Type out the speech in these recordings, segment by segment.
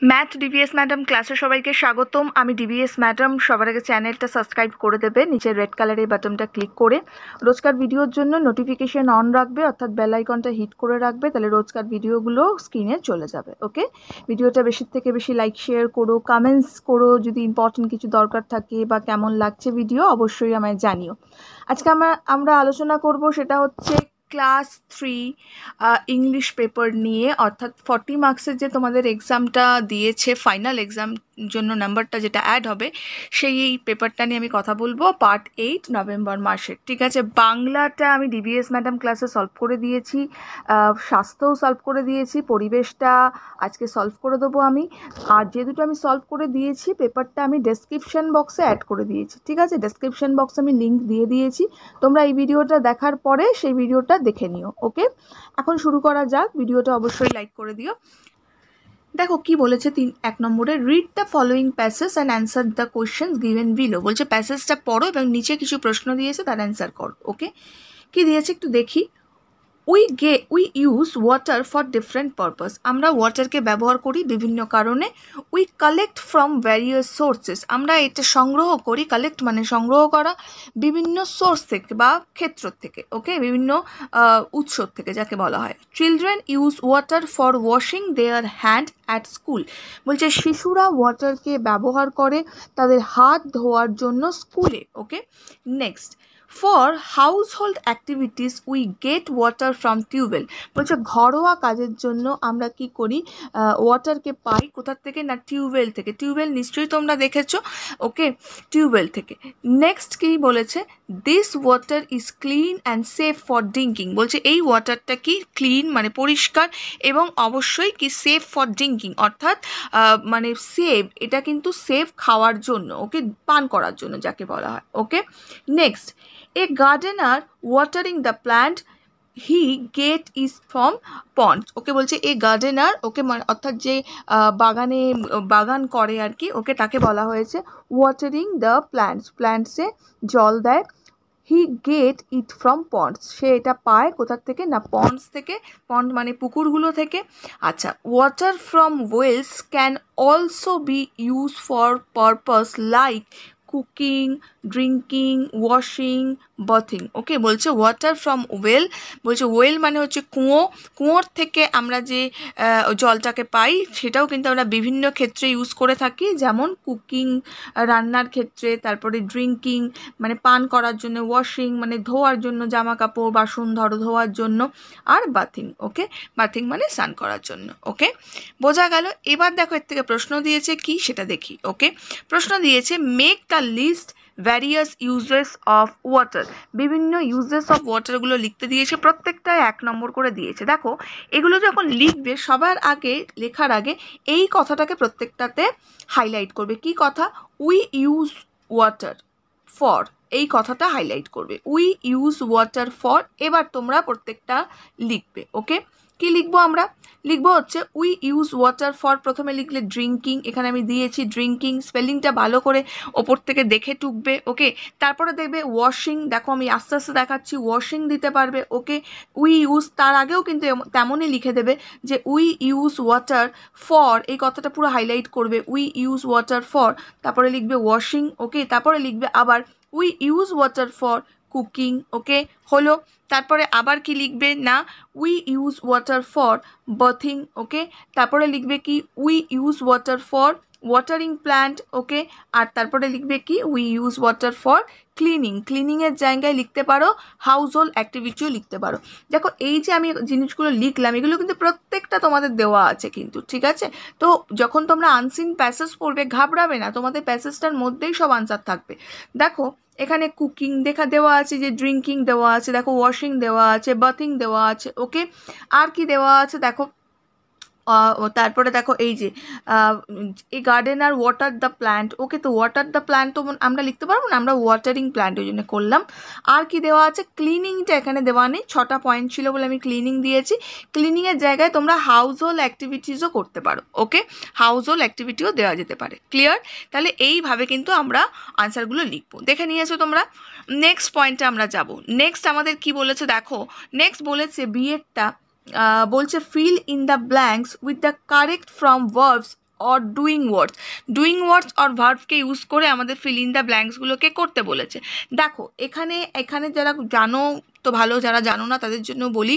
Math DVS madam ক্লাসে সবাইকে স্বাগতম। আমি ডিভিএস ম্যাডাম। সবার আগে চ্যানেলটা সাবস্ক্রাইব করে দেবে, নিচে রেড কালারের বাটনটা ক্লিক করে রোজকার ভিডিওর জন্য নোটিফিকেশন অন রাখবে, অর্থাৎ বেল আইকনটা হিট করে রাখবে, তাহলে রোজকার ভিডিওগুলো স্ক্রিনে চলে যাবে। ওকে, ভিডিওটা বেশি থেকে বেশি লাইক শেয়ার করো, কমেন্টস করো, যদি ইম্পর্টেন্ট কিছু দরকার থাকে বা কেমন লাগছে ভিডিও অবশ্যই আমায় জানিও। আজকে আমরা আলোচনা করব, সেটা হচ্ছে ক্লাস 3 ইংলিশ পেপার নিয়ে, অর্থাৎ 40 মার্কসের যে তোমাদের এক্সামটা দিয়েছে, ফাইনাল এক্সাম জন্য নাম্বারটা যেটা অ্যাড হবে, সেই পেপারটা নিয়ে আমি কথা বলবো। পার্ট 8 নভেম্বর মাসের, ঠিক আছে। বাংলাটা আমি ডিভিএস ম্যাডাম ক্লাসে সলভ করে দিয়েছি, স্বাস্থ্যও সলভ করে দিয়েছি, পরিবেশটা আজকে সলভ করে দেবো আমি। আর যে দুটো আমি সলভ করে দিয়েছি পেপারটা আমি ডেসক্রিপশন বক্সে অ্যাড করে দিয়েছি, ঠিক আছে। ডেসক্রিপশন বক্সে আমি লিঙ্ক দিয়ে দিয়েছি, তোমরা এই ভিডিওটা দেখার পরে সেই ভিডিওটা দেখে নিও। ওকে, এখন শুরু করা যাক। ভিডিওটা অবশ্যই লাইক করে দিও। দেখো কি বলেছে 1 নম্বরে, read the following passage and answer the questions given below. বলছে প্যাসেজটা পড়ো এবং নিচে কিছু প্রশ্ন দিয়েছে তার অ্যান্সার করো। ওকে, কি দিয়েছে একটু দেখি। We use water for different purpose. আমরা ওয়াটারকে ব্যবহার করি বিভিন্ন কারণে। We collect from various sources. আমরা এটা সংগ্রহ করি, কালেক্ট মানে সংগ্রহ করা, বিভিন্ন সোর্স থেকে বা ক্ষেত্র থেকে। ওকে, বিভিন্ন উৎস থেকে যাকে বলা হয়। Children use water for washing there hand at school. বলছে শিশুরা ওয়াটারকে ব্যবহার করে তাদের হাত ধোয়ার জন্য স্কুলে। Okay, next, for household activities we get water from tubewell. বলছে ঘরোয়া কাজের জন্য আমরা কি করি, ওয়াটারকে পাই কোথার থেকে না, টিউবওয়েল থেকে। টিউবওয়েল নিশ্চয়ই তোমরা দেখেছো। ওকে, টিউবওয়েল থেকে। নেক্সট কি বলেছে, this water is clean and safe for drinking. বলছে এই ওয়াটারটা কি ক্লিন মানে পরিষ্কার, এবং অবশ্যই কি সেফ ফর ড্রিঙ্কিং, অর্থাৎ মানে সেফ, এটা কিন্তু সেফ খাওয়ার জন্য, ওকে, পান করার জন্য যাকে বলা হয়। ওকে, next, a gardener watering the plant he get is from pond. ওকে, বলছে এ গার্ডেনার, ওকে, অর্থাৎ যে বাগান করে আর কি, ওকে, তাকে বলা হয়েছে ওয়াটারিং দ্য প্ল্যান্টসে জল দেয়। He get it from ponds, সে এটা পায় কোথার থেকে না, পন্ডস থেকে। পন্ড মানে পুকুরগুলো থেকে। আচ্ছা, water from wells can also be use for purpose like cooking, drinking, washing, bathing. Okay, বলছে ওয়াটার ফ্রম ওয়েল, বলছে ওয়েল মানে হচ্ছে কুয়োর থেকে আমরা যে জলটাকে পাই সেটাও কিন্তু আমরা বিভিন্ন ক্ষেত্রে ইউজ করে থাকি, যেমন কুকিং রান্নার ক্ষেত্রে, তারপরে ড্রিঙ্কিং মানে পান করার জন্য, ওয়াশিং মানে ধোয়ার জন্য, জামা কাপড় বাসন ধোয়ার জন্য, আর বাথিং। ওকে, বাথিং মানে স্নান করার জন্য। ওকে, বোঝা গেল। এবার দেখো এর থেকে প্রশ্ন দিয়েছে কি সেটা দেখি। ওকে, প্রশ্ন দিয়েছে make the list various uses of water. বিভিন্ন ইউজেস অফ ওয়াটারগুলো লিখতে দিয়েছে, প্রত্যেকটায় 1 নম্বর করে দিয়েছে। দেখো এগুলো যখন লিখবে সবার আগে, লেখার আগে এই কথাটাকে প্রত্যেকটাতে হাইলাইট করবে। কি কথা, উই ইউজ ওয়াটার ফর, এই কথাটা হাইলাইট করবে, উই ইউজ ওয়াটার ফর। এবার তোমরা প্রত্যেকটা লিখবে। ওকে, কি লিখবো আমরা, লিখবো হচ্ছে উই ইউজ ওয়াটার ফর, প্রথমে লিখলে ড্রিঙ্কিং, এখানে আমি দিয়েছি ড্রিঙ্কিং, স্পেলিংটা ভালো করে ওপর থেকে দেখে টুকবে। ওকে, তারপরে দেখবে ওয়াশিং, দেখো আমি আস্তে আস্তে দেখাচ্ছি, ওয়াশিং দিতে পারবে। ওকে, উই ইউজ, তার আগেও কিন্তু তেমনই লিখে দেবে যে উই ইউজ ওয়াটার ফর, এই কথাটা পুরো হাইলাইট করবে, উই ইউজ ওয়াটার ফর, তারপরে লিখবে ওয়াশিং। ওকে, তারপরে লিখবে আবার we use water for cooking. Okay, হলো। তারপরে আবার কি লিখবে না, we use water for bathing. Okay, তারপরে লিখবে কি, we use water for watering plant. Okay, আর তারপরে লিখবে কি, উই ইউজ ওয়াটার ফর ক্লিনিংয়ের জায়গায় লিখতে পারো হাউস হোল্ড অ্যাক্টিভিটিও লিখতে পারো। দেখো এই যে আমি জিনিসগুলো লিখলাম এগুলো কিন্তু প্রত্যেকটা তোমাদের দেওয়া আছে কিন্তু, ঠিক আছে। তো যখন তোমরা আনসিন প্যাসেজ পড়বে ঘাবড়াবে না, তোমাদের প্যাসেজটার মধ্যেই সব আনসার থাকবে। দেখো এখানে কুকিং দেওয়া আছে, যে ড্রিঙ্কিং দেওয়া আছে, দেখো ওয়াশিং দেওয়া আছে, বাথিং দেওয়া আছে। ওকে, আর কি দেওয়া আছে দেখো, তারপরে দেখো এই যে এই গার্ডেনার ওয়াটার দ্য প্ল্যান্ট। ওকে, তো ওয়াটার দ্য প্ল্যান্ট তো আমরা লিখতে পারবো না, আমরা ওয়াটারিং প্ল্যান্ট ওই জন্য করলাম। আর কি দেওয়া আছে, ক্লিনিংটা এখানে দেওয়া নেই, 6টা পয়েন্ট ছিল বলে আমি ক্লিনিং দিয়েছি। ক্লিনিংয়ের জায়গায় তোমরা হাউস হোল্ড অ্যাক্টিভিটিসও করতে পারো। ওকে, হাউস হোল্ড অ্যাক্টিভিটিও দেওয়া যেতে পারে। ক্লিয়ার? তাহলে এইভাবে কিন্তু আমরা আনসারগুলো লিখবো, দেখে নিয়েছো তোমরা। নেক্সট পয়েন্টে আমরা যাব। নেক্সট আমাদের কি বলেছে দেখো, নেক্সট বলেছে বিয়েরটা, বলছে fill in the blanks with the correct from verbs or doing words or ভার্বকে ইউজ করে আমাদের ফিল ইন দ্য ব্ল্যাঙ্কসগুলোকে করতে বলেছে। দেখো এখানে যারা জানো তো ভালো, যারা জানো না তাদের জন্য বলি,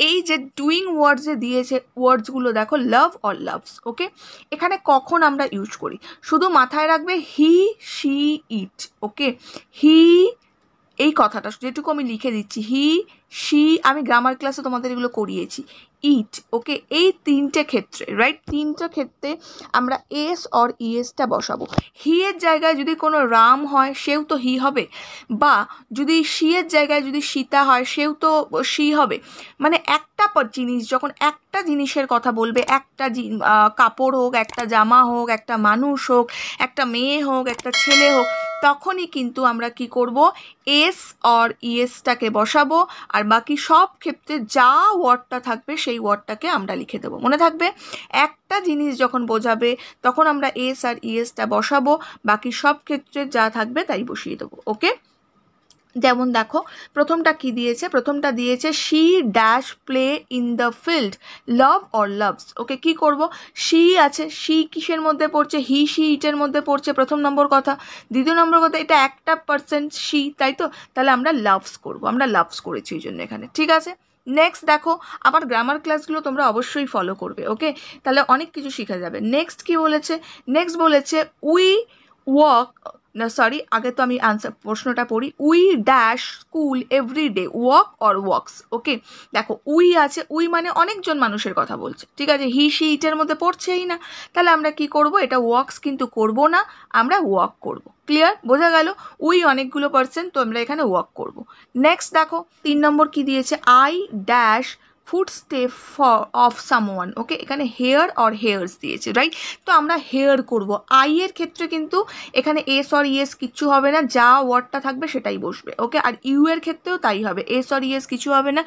এই যে ডুইং ওয়ার্ডসে দিয়েছে ওয়ার্ডসগুলো দেখো লাভ অর লাভস, ওকে। এখানে কখন আমরা ইউজ করি শুধু মাথায় রাখবে হি শি ইট, ওকে। হি, এই কথাটা যেটুকু আমি লিখে দিচ্ছি, হি শি, আমি গ্রামার ক্লাসে তোমাদের এগুলো করিয়েছি, ইট, ওকে। এই তিনটে ক্ষেত্রে, রাইট, তিনটে ক্ষেত্রে আমরা এস অর ইএসটা বসাবো। হি এর জায়গায় যদি কোনো রাম হয় সেও তো হি হবে, বা যদি শি এর জায়গায় যদি সীতা হয় সেও তো শি হবে। মানে একটা জিনিস যখন একটা জিনিসের কথা বলবে, একটা কাপড় হোক, একটা জামা হোক, একটা মানুষ হোক, একটা মেয়ে হোক, একটা ছেলে হোক, তখনই কিন্তু আমরা কি করব, এস অর ইএসটাকে বসাবো, আর বাকি সব ক্ষেত্রে যা ওয়ার্ডটা থাকবে সেই ওয়ার্ডটাকে আমরা লিখে দেবো। মনে থাকবে, একটা জিনিস যখন বোঝাবে তখন আমরা এস আর ইএসটা বসাবো, বাকি সব ক্ষেত্রে যা থাকবে তাই বসিয়ে দেবো, ওকে। যেমন দেখো প্রথমটা কি দিয়েছে, প্রথমটা দিয়েছে she dash play in the field love or loves, okay. কি করব, শি আছে, শি কিসের মধ্যে পড়ছে, হি শি ইটের মধ্যে পড়ছে, প্রথম নম্বর কথা। দ্বিতীয় নম্বর কথা, এটা একটা পার্সেন্ট শি, তাই তো, তাহলে আমরা লাভস করব, আমরা লাভস করেছি এই জন্য এখানে, ঠিক আছে। নেক্সট দেখো, আমার গ্রামার ক্লাসগুলো তোমরা অবশ্যই ফলো করবে, ওকে, তাহলে অনেক কিছু শেখা যাবে। নেক্সট কি বলেছে, নেক্সট বলেছে উই ওয়াক, না সরি, আগে তো আমি প্রশ্নটা পড়ি। We dash school every day walk or walks, okay. দেখো উই আছে, উই মানে অনেকজন মানুষের কথা বলছে, ঠিক আছে। হি শি ইটের মধ্যে পড়ছেই না, তাহলে আমরা কি করব, এটা ওয়াক্স কিন্তু করব না, আমরা ওয়াক করব। ক্লিয়ার, বোঝা গেল? উই অনেকগুলো পার্সেন্ট, তো আমরা এখানে ওয়াক করব। নেক্সট দেখো 3 নম্বর কি দিয়েছে, I dash footstep of someone, okay. এখানে হেয়ার অর হেয়ার্স দিয়েছে, রাইট, তো আমরা হেয়ার করব। আই এর ক্ষেত্রে কিন্তু এখানে এস অর ইএস কিচ্ছু হবে না, যা ওয়ার্ডটা থাকবে সেটাই বসবে, ওকে। আর ইউ এর ক্ষেত্রেও তাই হবে, এস অর ইএস কিছু হবে না,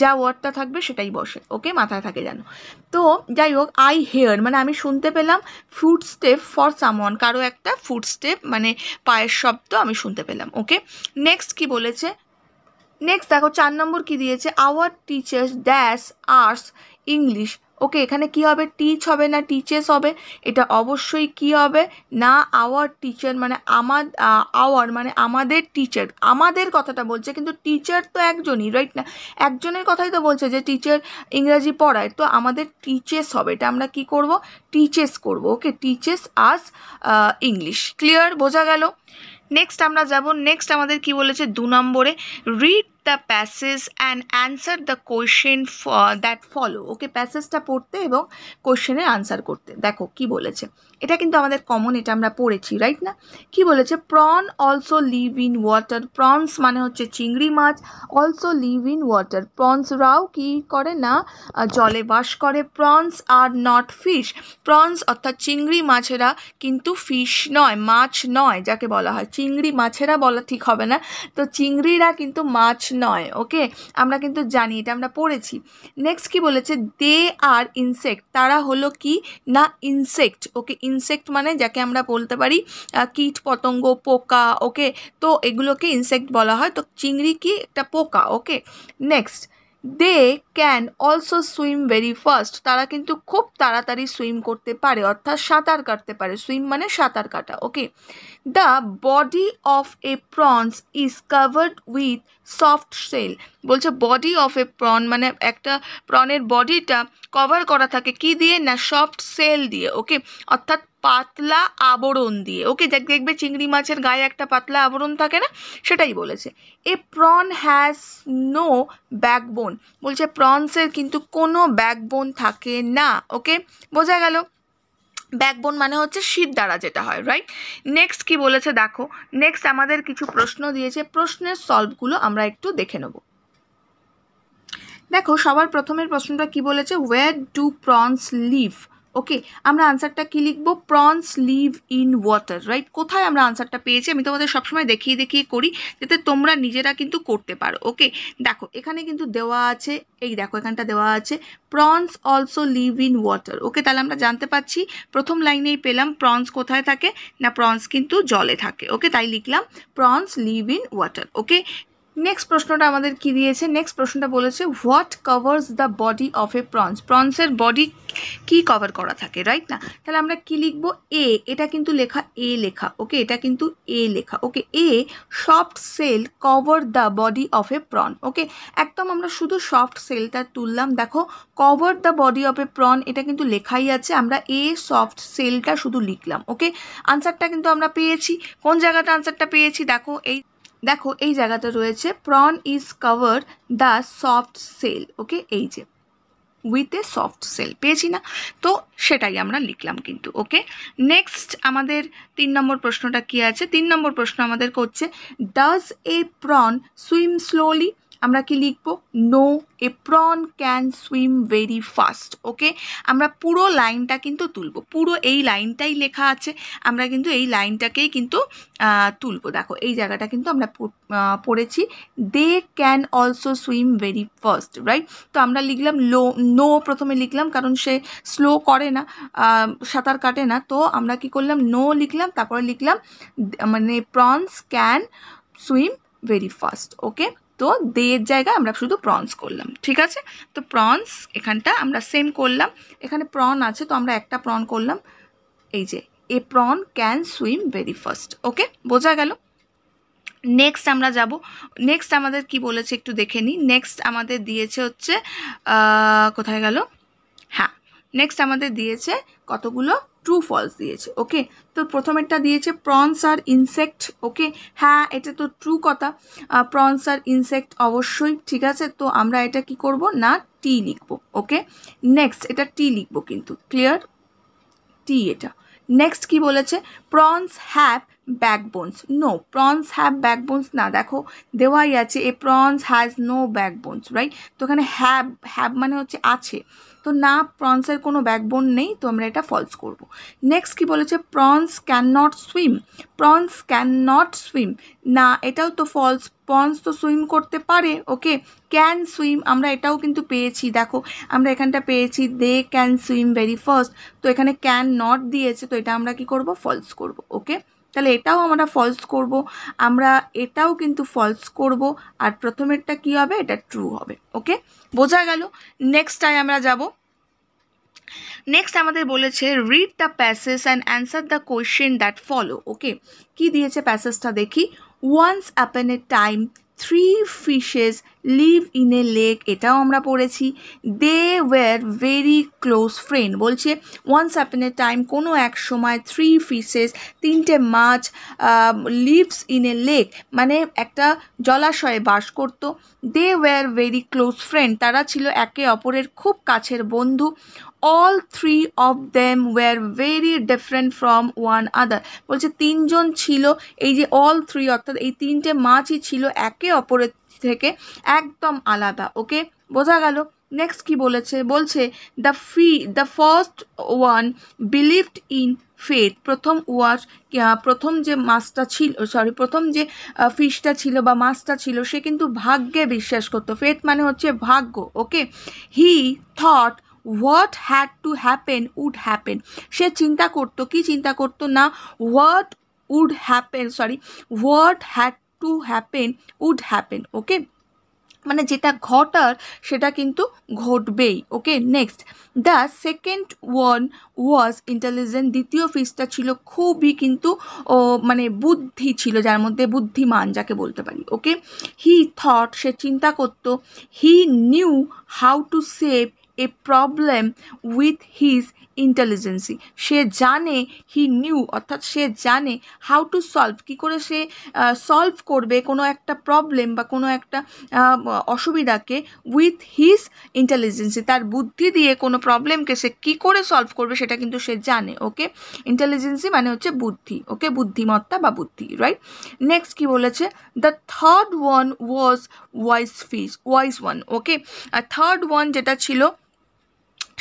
যা ওয়ার্ডটা থাকবে সেটাই বসে, ওকে, মাথায় থাকে যেন। তো যাই হোক, আই হেয়ার মানে আমি শুনতে পেলাম, ফুটস্টেপ ফর সামওয়ান, কারো একটা ফুটস্টেপ মানে পায়ের শব্দ আমি শুনতে পেলাম, ওকে। নেক্সট কি বলেছে, নেক্সট দেখো 4 নম্বর কি দিয়েছে, our teachers dash arts English, okay. এখানে কি হবে, টিচ হবে না টিচেস হবে, এটা অবশ্যই কি হবে না আওয়ার টিচার, মানে আওয়ার মানে আমাদের টিচার, আমাদের কথাটা বলছে, কিন্তু টিচার তো একজনই, রাইট না, একজনের কথাই তো বলছে যে টিচার ইংরাজি পড়ায়, তো আমাদের টিচেস হবে, এটা আমরা কি করব, টিচেস করব, ওকে, টিচেস আস ইংলিশ। ক্লিয়ার, বোঝা গেল? নেক্সট আমরা যাব, নেক্সট আমাদের কি বলেছে 2 নম্বরে, read the passage and answer the question that follow, okay. প্যাসেজটা পড়তে এবং কোয়েশ্চেনের আনসার করতে। দেখো কি বলেছে, এটা কিন্তু আমাদের কমন, এটা আমরা পড়েছি, রাইট না। কি বলেছে, prawn also live in water, prawns মানে হচ্ছে চিংড়ি মাছ, অলসো লিভ ইন ওয়াটার, প্রনসরাও কি করে না, জলে বাস করে। Prawns are not fish, prawns অর্থাৎ চিংড়ি মাছেরা কিন্তু ফিশ নয়, মাছ নয়, যাকে বলা হয় চিংড়ি মাছেরা বলা ঠিক হবে না, তো চিংড়িরা কিন্তু মাছ নয়, ওকে, আমরা কিন্তু জানি, এটা আমরা পড়েছি। নেক্সট কি বলেছে, দে আর ইনসেক্ট, তারা হলো কি না ইনসেক্ট, ওকে। ইনসেক্ট মানে যাকে আমরা বলতে পারি কীট পতঙ্গ, পোকা, ওকে, তো এগুলোকে ইনসেক্ট বলা হয়, তো চিংড়ি কি একটা পোকা, okay. Next, they can also swim very fast, তারা কিন্তু খুব তাড়াতাড়ি সুইম করতে পারে, অর্থাৎ সাঁতার কাটতে পারে, সুইম মানে সাঁতার কাটা, okay. The body of a prawns is covered with soft shell, বলছে বডি অফ এ প্রন মানে একটা প্রনের বডিটা কভার করা থাকে কি দিয়ে না, সফট সেল দিয়ে, ওকে, অর্থাৎ পাতলা আবরণ দিয়ে, ওকে। দেখবে চিংড়ি মাছের গায়ে একটা পাতলা আবরণ থাকে না, সেটাই বলেছে। এ প্রন হ্যাজ নো ব্যাকবোন, বলছে প্রনসের কিন্তু কোনো ব্যাকবোন থাকে না, ওকে, বোঝা গেল? ব্যাকবোন মানে হচ্ছে শিরদাঁড়া যেটা হয়, রাইট। নেক্সট কি বলেছে দেখো, নেক্সট আমাদের কিছু প্রশ্ন দিয়েছে, প্রশ্নের সলভগুলো আমরা একটু দেখে নেব। দেখো সবার প্রথমের প্রশ্নটা কি বলেছে, ওয়্যার ডু প্রনস লিভ, ওকে। আমরা আনসারটা কি লিখবো, prawns live in water, right. কোথায় আমরা আনসারটা পেয়েছি, আমি তোমাদের সবসময় দেখিয়ে দেখিয়ে করি যাতে তোমরা নিজেরা কিন্তু করতে পারো, ওকে। দেখো এখানে কিন্তু দেওয়া আছে, এই দেখো এখানটা দেওয়া আছে prawns also live in water, okay. তাহলে আমরা জানতে পারছি প্রথম লাইনেই পেলাম প্রনস কোথায় থাকে না, প্রনস কিন্তু জলে থাকে, ওকে, তাই লিখলাম prawns live in water, okay. Next প্রশ্নটা আমাদের কি দিয়েছে, নেক্সট প্রশ্নটা বলেছে what covers the body of a prawns, প্রনসের বডি কি কভার করা থাকে, রাইট না? তাহলে আমরা কি লিখবো, এ, এটা কিন্তু লেখা এ লেখা, ওকে, এটা কিন্তু এ লেখা, okay, a soft shell cover the body of a prawn, okay, একদম আমরা শুধু সফট সেলটা তুললাম, দেখো cover the body of a prawn এটা কিন্তু লেখাই আছে, আমরা এ সফট সেলটা শুধু লিখলাম, ওকে, আনসারটা কিন্তু আমরা পেয়েছি। কোন জায়গাটা আনসারটা পেয়েছি, দেখো এই জায়গাটা রয়েছে, prawn is cover the soft shell, okay, এই যে উইথ এ সফট সেল পেয়েছি না, তো সেটাই আমরা লিখলাম কিন্তু, ওকে। নেক্সট আমাদের 3 নম্বর প্রশ্নটা কি আছে, 3 নম্বর প্রশ্ন আমাদের করছে does a prawn swim slowly, আমরা কি লিখবো, no, a prawn can swim very fast, okay, আমরা পুরো লাইনটা কিন্তু তুলবো, পুরো এই লাইনটাই লেখা আছে, আমরা কিন্তু এই লাইনটাকেই কিন্তু তুলবো, দেখো এই জায়গাটা কিন্তু আমরা পড়েছি, they can also swim very fast, right, তো আমরা লিখলাম নো প্রথমে লিখলাম, কারণ সে স্লো করে না, সাঁতার কাটে না, তো আমরা কি করলাম, নো লিখলাম, তারপরে লিখলাম মানে prawns can swim very fast, okay, তো দের জায়গায় আমরা শুধু প্রনস করলাম, ঠিক আছে, তো প্রনস এখানটা আমরা সেম করলাম, এখানে প্রন আছে তো আমরা একটা প্রন করলাম, এই যে a prawn can swim very fast, okay, বোঝা গেল। নেক্সট আমরা যাব, নেক্সট আমাদের কি বলেছে একটু দেখে নিই, নেক্সট আমাদের দিয়েছে হচ্ছে কোথায় গেল, হ্যাঁ, নেক্সট আমাদের দিয়েছে কতগুলো ট্রু ফলস দিয়েছে, ওকে, তো প্রথমেরটা দিয়েছে প্রনস আর ইনসেক্ট, ওকে, হ্যাঁ এটা তো ট্রু কথা, প্রনস আর ইনসেক্ট অবশ্যই ঠিক আছে, তো আমরা এটা কি করব না টি লিখবো, ওকে, নেক্সট এটা টি লিখবো কিন্তু, ক্লিয়ার, টি এটা। নেক্সট কি বলেছে, prawns have backbones, no, prawns have backbones না, দেখো দেওয়াই আছে a prawns has no backbones, right, তো এখানে হ্যাভ মানে হচ্ছে আছে, তো না প্রনসের কোনো ব্যাকবোন নেই, তো আমরা এটা ফলস করব। নেক্সট কি বলেছে, prawns can not swim, prawns can not swim, না এটাও তো ফলস, প্রনস তো সুইম করতে পারে, ওকে, ক্যান সুইম আমরা এটাও কিন্তু পেয়েছি, দেখো আমরা এখানটা পেয়েছি they can swim very fast, তো এখানে ক্যান নট দিয়েছে, তো এটা আমরা কি করব, ফলস করব, ওকে, তাহলে এটাও আমরা ফলস করব, আমরা এটাও কিন্তু ফলস করব, আর প্রথমেরটা কি হবে, এটা ট্রু হবে, ওকে, বোঝা গেল। নেক্সটটায় আমরা যাব, নেক্সট আমাদের বলেছে read the passage and answer the question that follow, okay, কি দিয়েছে প্যাসেজটা দেখি, once upon a time 3 fishes live in a lake, এটাও আমরা পড়েছি, they were very close friend, বলছে ওয়ান্স আপন এ টাইম কোনো এক সময় 3 fishes 3টে মাছ লিভস ইন এ লেক মানে একটা জলাশয়ে বাস করতো, they were very close friend তারা ছিল একে অপরের খুব কাছের বন্ধু, all 3 of them were very different from one other, বলছে 3জন ছিল, এই যে all 3 অর্থাৎ এই 3টে মাছই ছিল একে অপরের থেকে একদম আলাদা, ওকে, বোঝা গেল। নেক্সট কি বলেছে, বলছে the first one believed in faith, প্রথম যে মাছটা ছিল, প্রথম যে ফিশটা ছিল বা মাছটা ছিল সে কিন্তু ভাগ্যে বিশ্বাস করতো, ফেথ মানে হচ্ছে ভাগ্য, okay, he thought what had to happen would happen, সে চিন্তা করতো, কি চিন্তা করতো না what had to happen would happen, okay, মানে যেটা ঘটার সেটা কিন্তু ঘটবেই, okay. Next the second one was intelligent, দ্বিতীয় ফিশটা ছিল খুবই কিন্তু মানে বুদ্ধি ছিল, যার মধ্যে বুদ্ধিমান যাকে বলতে পারি, ওকে। হি থট সে চিন্তা করতো, he knew how to save a problem with his intelligence, সে জানে, হি নিউ অর্থাৎ সে জানে, হাউ টু সলভ কী করে সে সলভ করবে কোনো একটা প্রবলেম বা কোনো একটা অসুবিধাকে, উইথ হিজ ইন্টেলিজেন্সি তার বুদ্ধি দিয়ে কোনো প্রবলেমকে সে কী করে সলভ করবে সেটা কিন্তু সে জানে, ওকে, ইন্টেলিজেন্সি মানে হচ্ছে বুদ্ধি, ওকে, বুদ্ধিমত্তা বা বুদ্ধি, রাইট। নেক্সট কি বলেছে, the third one was wise one, okay, আর থার্ড ওয়ান যেটা ছিল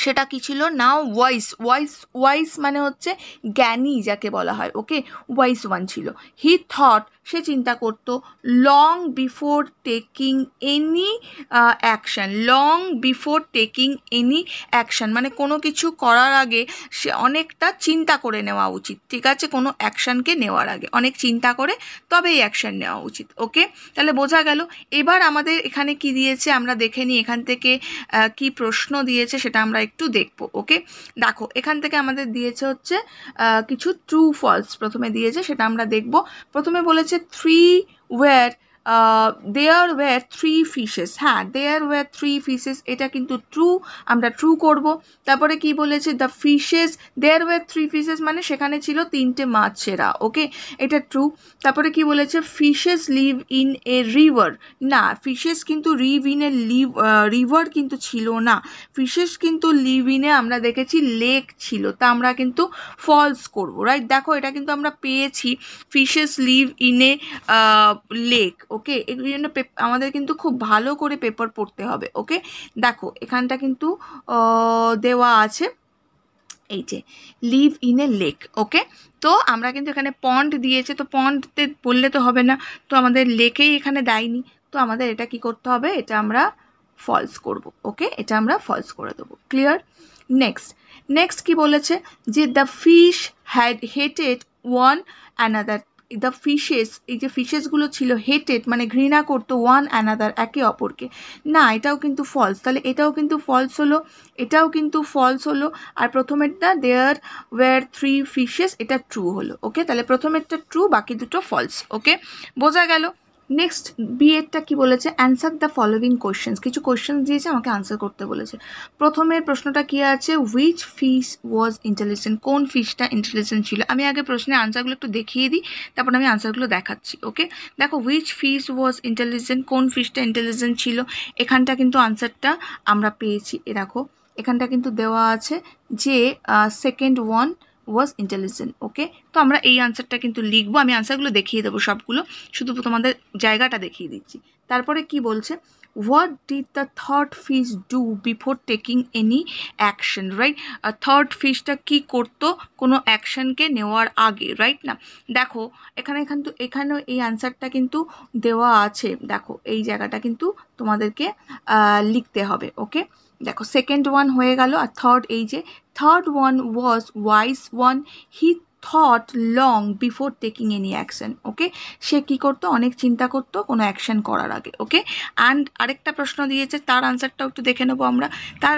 সেটা কি ছিল না, ওয়াইস ওয়াইস ওয়াইস মানে হচ্ছে জ্ঞানী যাকে বলা হয়, ওকে, ওয়াইস ওয়ান ছিল। হি থট সে চিন্তা করতো, long before taking any action, long before taking any action মানে কোনো কিছু করার আগে সে অনেকটা চিন্তা করে নেওয়া উচিত, ঠিক আছে, কোনো অ্যাকশানকে নেওয়ার আগে অনেক চিন্তা করে তবেই অ্যাকশান নেওয়া উচিত, ওকে। তাহলে বোঝা গেল। এবার আমাদের এখানে কি দিয়েছে আমরা দেখে নিই, এখান থেকে কি প্রশ্ন দিয়েছে সেটা আমরা একটু দেখব, ওকে। দেখো এখান থেকে আমাদের দিয়েছে হচ্ছে কিছু ট্রু ফলস প্রথমে দিয়েছে, সেটা আমরা দেখব। প্রথমে বলেছে দেয়ার ওয়্যার থ্রি ফিশেস, হ্যাঁ দেয়ার ওয়্যার থ্রি ফিশেস, এটা কিন্তু ট্রু, আমরা ট্রু করব। তারপরে কি বলেছে, the fishes, there were three fishes মানে সেখানে ছিল তিনটে মাছেরা, ওকে, এটা ট্রু। তারপরে কি বলেছে, fishes live in A river, না ফিশেস কিন্তু লিভ ইন এ রিভার কিন্তু ছিল না, ফিশেস কিন্তু লিভ ইনে আমরা দেখেছি লেক ছিল, তা আমরা কিন্তু ফলস করব, রাইট। দেখো এটা কিন্তু আমরা পেয়েছি, fishes live in a lake, okay. এগুলো জন্য আমাদের কিন্তু খুব ভালো করে পেপার পড়তে হবে, ওকে। দেখো এখানটা কিন্তু দেওয়া আছে এই যে লিভ ইন এ লেক, ওকে। তো আমরা কিন্তু এখানে পন্ড দিয়েছে, তো পন্ডতে বললে তো হবে না, তো আমাদের লেকেই এখানে দেয়নি, তো আমাদের এটা কি করতে হবে, এটা আমরা ফলস করব, ওকে, এটা আমরা ফলস করে দেবো, ক্লিয়ার। নেক্সট কি বলেছে যে the fish had hated one another, the fishes, এই যে ফিশেসগুলো ছিল হেটেড মানে ঘৃণা করতো, ওয়ান অ্যানাদার একে অপরকে, না এটাও কিন্তু ফলস, তাহলে এটাও কিন্তু ফলস হলো, এটাও কিন্তু ফলস হলো। আর প্রথমেরটা দেয়ার ওয়্যার থ্রি ফিশেস, এটা ট্রু হলো, ওকে। তাহলে প্রথমেরটা ট্রু, বাকি দুটো ফলস, ওকে, বোঝা গেল। নেক্সট বিএডটা কি বলেছে, অ্যান্সার দ্য ফলোয়িং কোয়েশ্চেন্স, কিছু কোয়েশ্চেন্স দিয়েছে আমাকে আনসার করতে বলেছে। প্রথমের প্রশ্নটা কি আছে, হুইচ ফিশ ওয়াজ ইন্টেলিজেন্ট, কোন ফিশটা ইন্টেলিজেন্ট ছিল। আমি আগে প্রশ্নের আনসারগুলো একটু দেখিয়ে দিই, তারপর আমি আনসারগুলো দেখাচ্ছি, ওকে। দেখো হুইচ ফিশ ওয়াজ ইন্টেলিজেন্ট, কোন ফিশটা ইন্টেলিজেন্ট ছিল, এখানটা কিন্তু আনসারটা আমরা পেয়েছি, এ দেখো এখানটা কিন্তু দেওয়া আছে যে সেকেন্ড ওয়ান ওয়াজ ইন্টেলিজেন্ট, ওকে। তো আমরা এই আনসারটা কিন্তু লিখবো, আমি আনসারগুলো দেখিয়ে দেবো সবগুলো, শুধু তোমাদের জায়গাটা দেখিয়ে দিচ্ছি। তারপরে কি বলছে, what did the third fish do before taking any action, right. Third ফিশটা কি করতো কোনো অ্যাকশনকে নেওয়ার আগে, রাইট না। দেখো এখানেও এই আনসারটা কিন্তু দেওয়া আছে, দেখো এই জায়গাটা কিন্তু তোমাদেরকে লিখতে হবে, ওকে। দেখো সেকেন্ড ওয়ান হয়ে গেল, আর থার্ড, এই যে third one was wise one, he thought long before taking any action, okay. সে কী করতো, অনেক চিন্তা করতো কোনো অ্যাকশন করার আগে, ওকে। অ্যান্ড আরেকটা প্রশ্ন দিয়েছে, তার আনসারটাও একটু দেখে নেবো আমরা। তার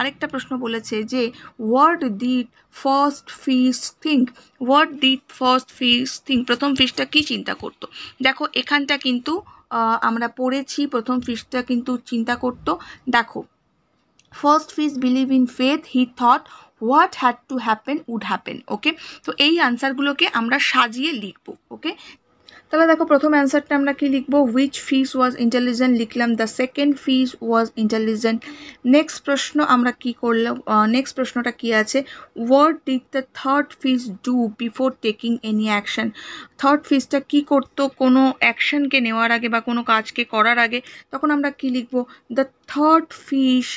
আরেকটা প্রশ্ন বলেছে যে what did first fish think, what did first fish think, প্রথম ফিশটা কী চিন্তা করতো। দেখো এখানটা কিন্তু আমরা পড়েছি, প্রথম ফিশটা কিন্তু চিন্তা করতো, দেখো first fish believe in faith, he thought what had to happen would happen, okay. তো এই আনসারগুলোকে আমরা সাজিয়ে লিখবো, ওকে। তাহলে দেখো প্রথম অ্যান্সারটা আমরা কি লিখবো, হুইচ ফিশ ওয়াজ ইন্টেলিজেন্ট লিখলাম, the second fish was intelligent. Next প্রশ্ন আমরা কি করলাম, নেক্সট প্রশ্নটা কি আছে, what did the third fish do before taking any action, third ফিশটা কী করতো কোনো অ্যাকশনকে নেওয়ার আগে বা কোনো কাজকে করার আগে, তখন আমরা কি লিখবো, the third fish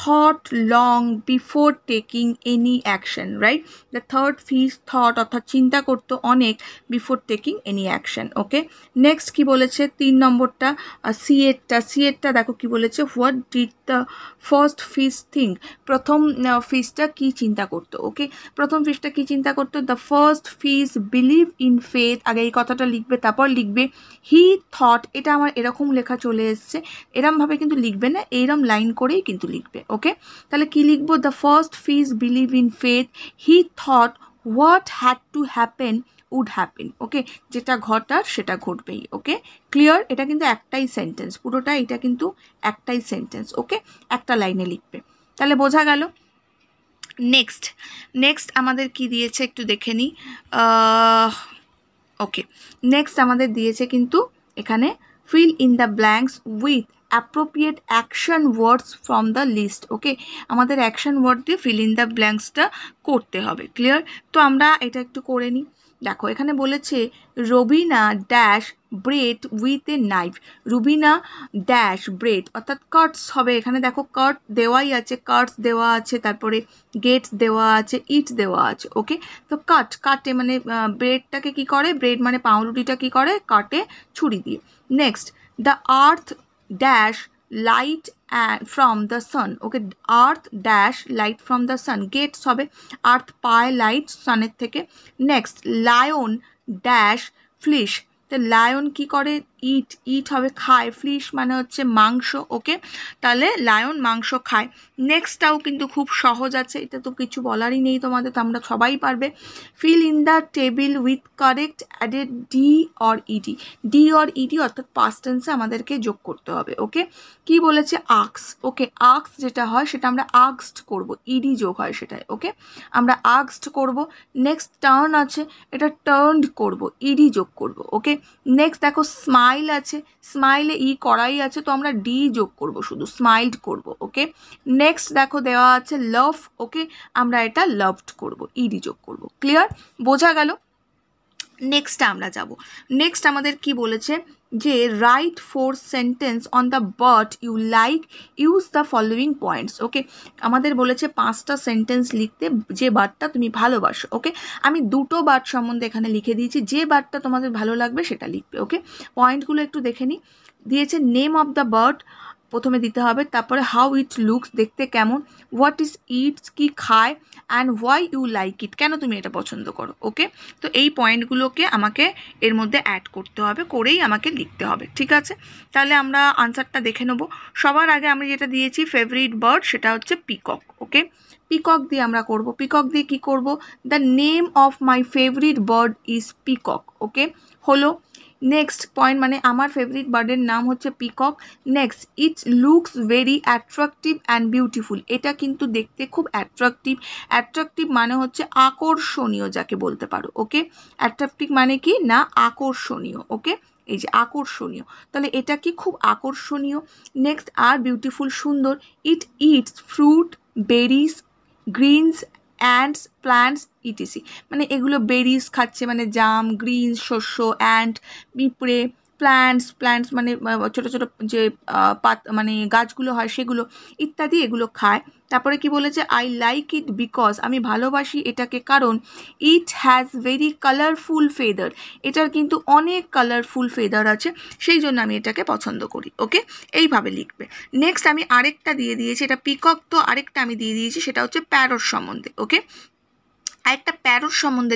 thought long before taking any action, right. The third fish thought অর্থাৎ চিন্তা করতো অনেক before taking any action, okay. Next কি বলেছে, 3 নম্বরটা সিএটটা দেখো কি বলেছে, what did the first fish think, প্রথম ফিশটা কি চিন্তা করতো, ওকে। প্রথম ফিশটা কি চিন্তা করতো, the first fish believe in faith, আগে এই কথাটা লিখবে তারপর লিখবে হি থট, এটা আমার এরকম লেখা চলে এসছে, এরমভাবে কিন্তু লিখবে না, এইরম লাইন করেই কিন্তু লিখবে, ওকে। তাহলে কি লিখবো, the first fish believe in faith, he thought what had to happen would happen, okay. যেটা ঘটার সেটা ঘটবেই, ওকে, ক্লিয়ার। এটা কিন্তু একটাই সেন্টেন্স, পুরোটা এটা কিন্তু একটাই সেন্টেন্স, ওকে, একটা লাইনে লিখবে, তাহলে বোঝা গেল। নেক্সট আমাদের কি দিয়েছে একটু দেখে নিই, ওকে। নেক্সট আমাদের দিয়েছে কিন্তু এখানে fill in the blanks with appropriate action words from the list, ওকে। আমাদের অ্যাকশন ওয়ার্ড দিয়ে fill in the blanksটা করতে হবে, ক্লিয়ার। তো আমরা এটা একটু করে নিই। দেখো এখানে বলেছে Raveena dash bread with a knife, Rubina dash bread অর্থাৎ কাটস হবে, এখানে দেখো কাট দেওয়াই আছে, কাটস দেওয়া আছে, তারপরে গেটস দেওয়া আছে, ইটস দেওয়া আছে। ওকে, তো কাটে মানে ব্রেডটাকে কি করে, ব্রেড মানে পাউরুটিটা কি করে, কাটে ছুরি দিয়ে। Next, the earth dash light from the sun, okay, earth dash light from the sun, gets হবে, আর্থ পায় লাইট সানের থেকে। নেক্সট, লায়ন ড্যাশ ফ্লিশ, তো লায়ন কি করে, ইট হবে খায়, ফ্লিশ মানে হচ্ছে মাংস। ওকে, তাহলে লায়ন মাংস খায়। নেক্সটটাও কিন্তু খুব সহজ আছে, এটা তো কিছু বলারই নেই তোমাদের, তো আমরা সবাই পারবে। Fill in the table with correct added D or ED, D or ED অর্থাৎ পাস্ট টেন্সে আমাদেরকে যোগ করতে হবে। ওকে, কি বলেছে, আক্স, ওকে, আক্স যেটা হয় সেটা আমরা আক্সড করব, ইডি যোগ হয় সেটাই। ওকে, আমরা আক্সড করব। নেক্সট, টার্ন আছে, এটা টার্নড করব, ইডি যোগ করব। ওকে, নেক্সট দেখো স্মাইল আছে, স্মাইলে ই করাই আছে, তো আমরা ডি যোগ করব, শুধু স্মাইলড করব। ওকে, নেক্সট দেখো দেওয়া আছে লাভ, ওকে, আমরা এটা লাভড করব, ইডি যোগ করব। ক্লিয়ার, বোঝা গেল? নেক্সট আমরা যাব, নেক্সট আমাদের কি বলেছে যে write 4 sentence on the bird you like, use the following points. Okay, আমাদের বলেছে 5টা সেন্টেন্স লিখতে যে বার্ডটা তুমি ভালোবাসো। ওকে, আমি 2টো বার্ড সম্বন্ধে এখানে লিখে দিয়েছি, যে বার্ডটা তোমাদের ভালো লাগবে সেটা লিখবে। ওকে, পয়েন্টগুলো একটু দেখে নিই। দিয়েছে নেম অফ দ্য বার্ড প্রথমে দিতে হবে, তারপরে হাউ ইট লুকস দেখতে কেমন, হোয়াট ইজ ইটস কি খায়, and why you like it কেন তুমি এটা পছন্দ করো। ওকে, তো এই পয়েন্টগুলোকে আমাকে এর মধ্যে অ্যাড করতে হবে, করেই আমাকে লিখতে হবে। ঠিক আছে, তাহলে আমরা আনসারটা দেখে নেব। সবার আগে আমি যেটা দিয়েছি ফেভারিট বার্ড সেটা হচ্ছে পিকক। ওকে, পিকক দিয়ে আমরা করব, পিকক দিয়ে কি করব, the name of my favourite bird is peacock. Okay, হলো। নেক্সট পয়েন্ট মানে আমার ফেভারিট বার্ডের নাম হচ্ছে peacock. Next, it looks very attractive and beautiful, এটা কিন্তু দেখতে খুব অ্যাট্রাকটিভ, অ্যাট্রাকটিভ মানে হচ্ছে আকর্ষণীয় যাকে বলতে পারো। ওকে, অ্যাট্রাকটিভ মানে কি না, আকর্ষণীয়। ওকে, এই যে আকর্ষণীয়, তাহলে এটা কি খুব আকর্ষণীয়। নেক্সট, আর বিউটিফুল সুন্দর। ইট it's fruit berries Greens ants plants etc, মানে এগুলো বেরিজ খাচ্ছে মানে জাম, গ্রিনস শস্য, অ্যান্ড পিঁপড়ে, প্ল্যান্টস মানে ছোটো ছোটো যে মানে গাছগুলো হয় সেগুলো ইত্যাদি এগুলো খায়। তারপরে কি বলেছে, আই লাইক ইট বিকজ, আমি ভালোবাসি এটাকে কারণ it has very colourful feather, এটার কিন্তু অনেক কালারফুল ফেদার আছে, সেই জন্য আমি এটাকে পছন্দ করি। ওকে, এইভাবে লিখবে। নেক্সট আমি আরেকটা দিয়ে দিয়েছি, এটা পিকক, তো আরেকটা আমি দিয়ে দিয়েছি সেটা হচ্ছে প্যারট সম্বন্ধে। ওকে, আরেকটা প্যারট সম্বন্ধে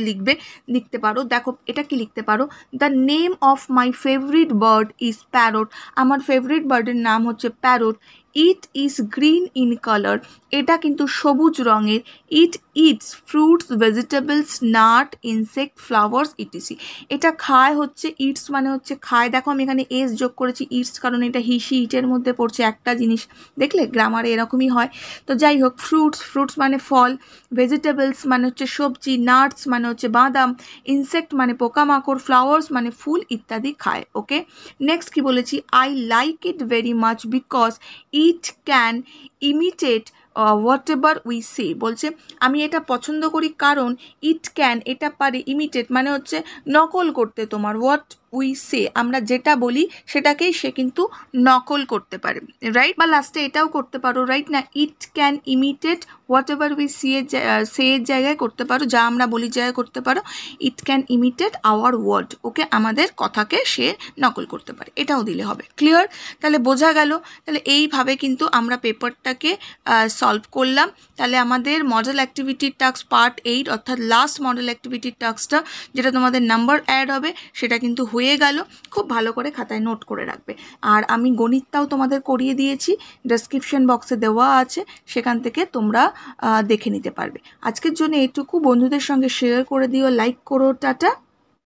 লিখতে পারো। দেখো এটা কি লিখতে পারো, the name of my favourite bird is parrot, আমার ফেভারিট বার্ডের নাম হচ্ছে parrot. It is green in colour, এটা কিন্তু সবুজ রঙের। ইট it's fruits vegetables nut insect flowers etc, এটা খায় হচ্ছে, ইটস মানে হচ্ছে খায়, দেখো আমি এখানে এস যোগ করেছি ইটস কারণ এটা হিসি ইটের মধ্যে পড়ছে একটা জিনিস, দেখলে গ্রামারে এরকমই হয়। তো যাই হোক, ফ্রুটস মানে ফল, ভেজিটেবলস মানে হচ্ছে সবজি, নাটস মানে হচ্ছে বাদাম, ইনসেক্ট মানে পোকামাকড়, ফ্লাওয়ার্স মানে ফুল ইত্যাদি খায়। ওকে, নেক্সট কি বলেছি, I like it very much because it can imitate what ever we say, বলছে আমি এটা পছন্দ করি কারণ ইট ক্যান এটা পারে, ইমিটেট মানে হচ্ছে নকল করতে তোমার, হোয়াট উই সে আমরা যেটা বলি সেটাকেই সে কিন্তু নকল করতে পারে, রাইট। বা লাস্টে এটাও করতে পারো, রাইট না, ইট can imitate what ever we say এর জায়গায় করতে পারো, যা আমরা বলি জায়গায় করতে পারো, it can imitate our word, okay, আমাদের কথাকে সে নকল করতে পারে, এটাও দিলে হবে। ক্লিয়ার, তাহলে বোঝা গেল। তাহলে এইভাবে কিন্তু আমরা পেপারটাকে সলভ করলাম। তাহলে আমাদের মডেল অ্যাক্টিভিটির টাস্ক পার্ট 8 অর্থাৎ লাস্ট মডেল অ্যাক্টিভিটির টাস্কটা যেটা তোমাদের নাম্বার অ্যাড হবে সেটা কিন্তু হয়ে গেল। খুব ভালো করে খাতায় নোট করে রাখবে। আর আমি গণিতটাও তোমাদের করিয়ে দিয়েছি, ডেসক্রিপশন বক্সে দেওয়া আছে, সেখান থেকে তোমরা দেখে নিতে পারবে। আজকের জন্য এটুকু, বন্ধুদের সঙ্গে শেয়ার করে দিও, লাইক করো, টাটা।